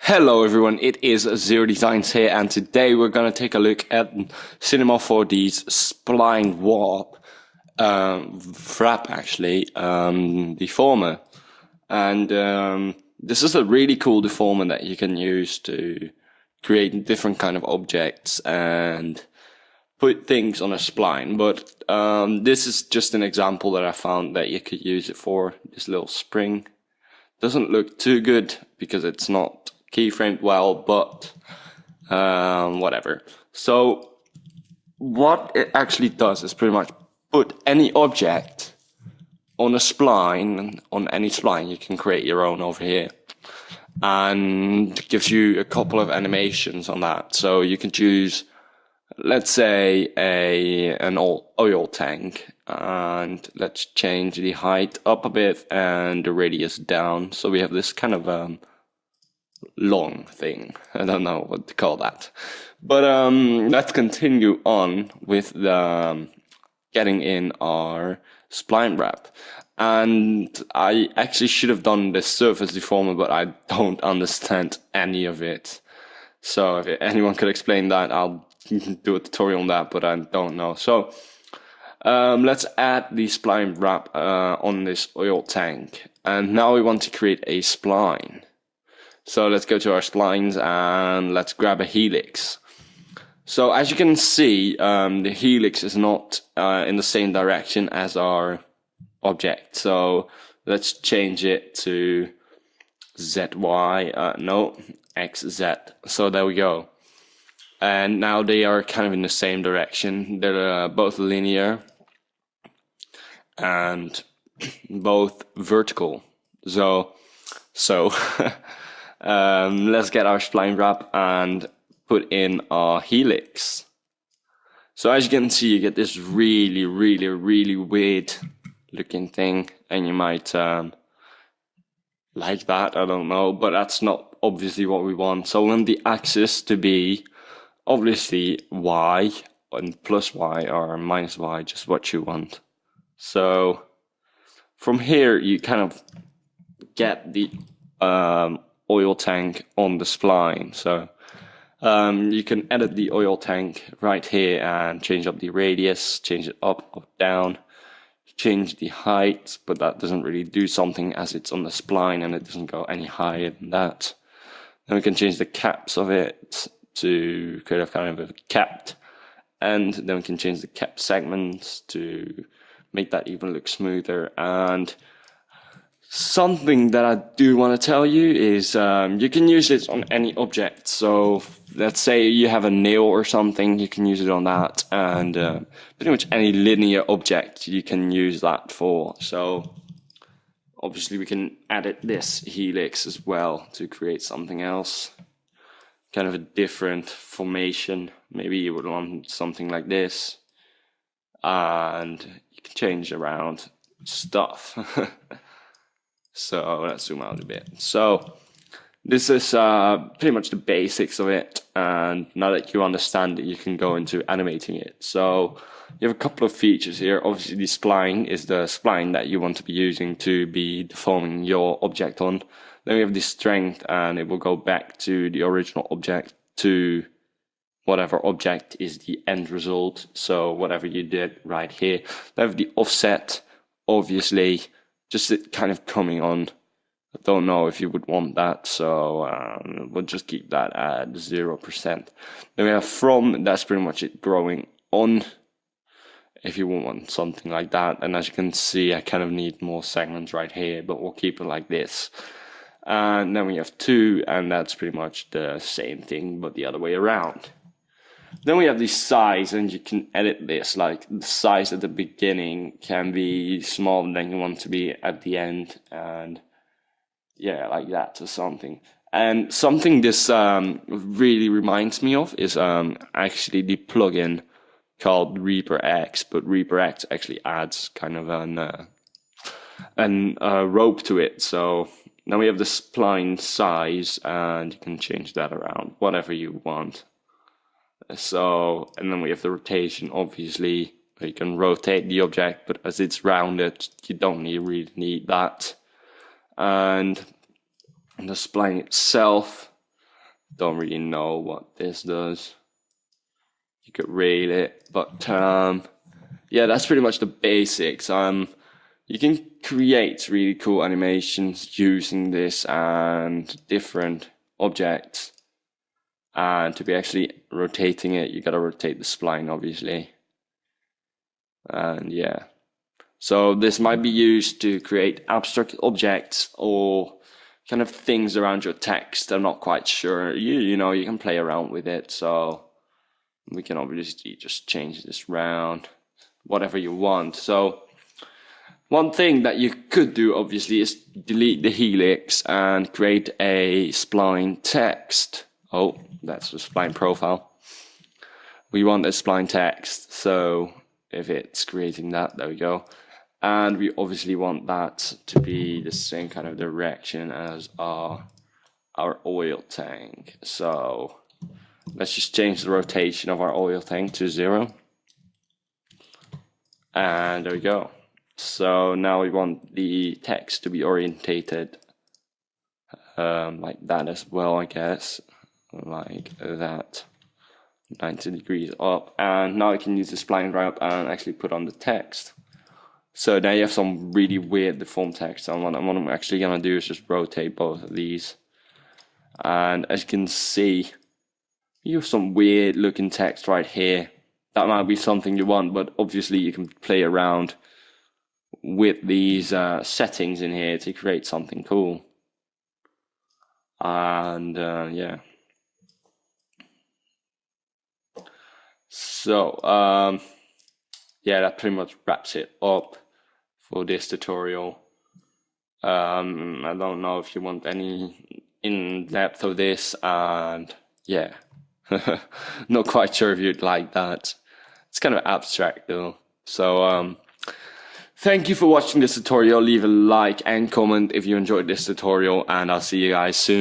Hello everyone, it is Zero Designs here, and today we're going to take a look at Cinema 4D's Spline wrap actually, Deformer. And this is a really cool deformer that you can use to create different kind of objects and put things on a spline. But this is just an example that I found that you could use it for. This little spring doesn't look too good because it's not keyframed well, but whatever. So what it actually does is pretty much put any object on a spline, on any spline. You can create your own over here, and gives you a couple of animations on that. So you can choose, let's say, an oil tank, and let's change the height up a bit and the radius down. So we have this kind of long thing. I don't know what to call that. But let's continue on with the getting in our spline wrap. And I actually should have done this surface deformer, but I don't understand any of it. So if anyone could explain that, I'll do a tutorial on that, but I don't know. So let's add the spline wrap on this oil tank. And now we want to create a spline. So let's go to our splines and let's grab a helix. So as you can see, the helix is not in the same direction as our object. So let's change it to ZY, no, XZ. So there we go. And now they are kind of in the same direction. They're both linear and both vertical. So let's get our spline wrap and put in our helix. So as you can see, you get this really weird looking thing, and you might like that, I don't know, but that's not obviously what we want. So we want the axis to be obviously Y, and plus Y or minus Y, just what you want. So from here you kind of get the oil tank on the spline. So you can edit the oil tank right here and change up the radius, change it up, down, change the height, but that doesn't really do something as it's on the spline and it doesn't go any higher than that. Then we can change the caps of it to create kind of a capped, and then we can change the cap segments to make that even look smoother. And something that I do want to tell you is you can use it on any object. So let's say you have a nail or something, you can use it on that, and pretty much any linear object you can use that for. So obviously we can edit this helix as well to create something else, kind of a different formation. Maybe you would want something like this, and you can change around stuff. So let's zoom out a bit. So this is pretty much the basics of it, and now that you understand it, you can go into animating it. So you have a couple of features here. Obviously the spline is the spline that you want to be using to be deforming your object on. Then we have the strength, and it will go back to the original object, to whatever object is the end result. So whatever you did right here. Then we have the offset, obviously, just it kind of coming on. I don't know if you would want that, so we'll just keep that at 0%. Then we have from, that's pretty much it growing on, if you want something like that. And as you can see, I kind of need more segments right here, but we'll keep it like this. And then we have 2, and that's pretty much the same thing, but the other way around. Then we have the size, and you can edit this, like the size at the beginning can be smaller than you want to be at the end, and yeah, like that or something. And something this really reminds me of is actually the plugin called Reaper X, but Reaper X actually adds kind of an rope to it. So now we have the spline size, and you can change that around whatever you want. So, and then we have the rotation, obviously, you can rotate the object, but as it's rounded, you don't really need that. And the spline itself, don't really know what this does. You could rate it, but yeah, that's pretty much the basics. You can create really cool animations using this and different objects. And to be actually rotating it, you gotta rotate the spline, obviously. And yeah, so this might be used to create abstract objects or kind of things around your text. I'm not quite sure. You know, you can play around with it. So we can obviously just change this around, whatever you want. So one thing that you could do, obviously, is delete the helix and create a spline text. Oh, that's the spline profile. We want a spline text, so if it's creating that, there we go. And we obviously want that to be the same kind of direction as our oil tank. So let's just change the rotation of our oil tank to 0. And there we go. So now we want the text to be orientated like that as well, I guess. Like that. 90 degrees up. And now I can use the spline wrap and actually put on the text. So now you have some really weird deformed text. And what I'm actually going to do is just rotate both of these. And as you can see, you have some weird looking text right here. That might be something you want, but obviously you can play around with these settings in here to create something cool. And yeah. So yeah, that pretty much wraps it up for this tutorial. I don't know if you want any in-depth of this, and yeah, not quite sure if you'd like that. It's kind of abstract though. So thank you for watching this tutorial. Leave a like and comment if you enjoyed this tutorial, and I'll see you guys soon.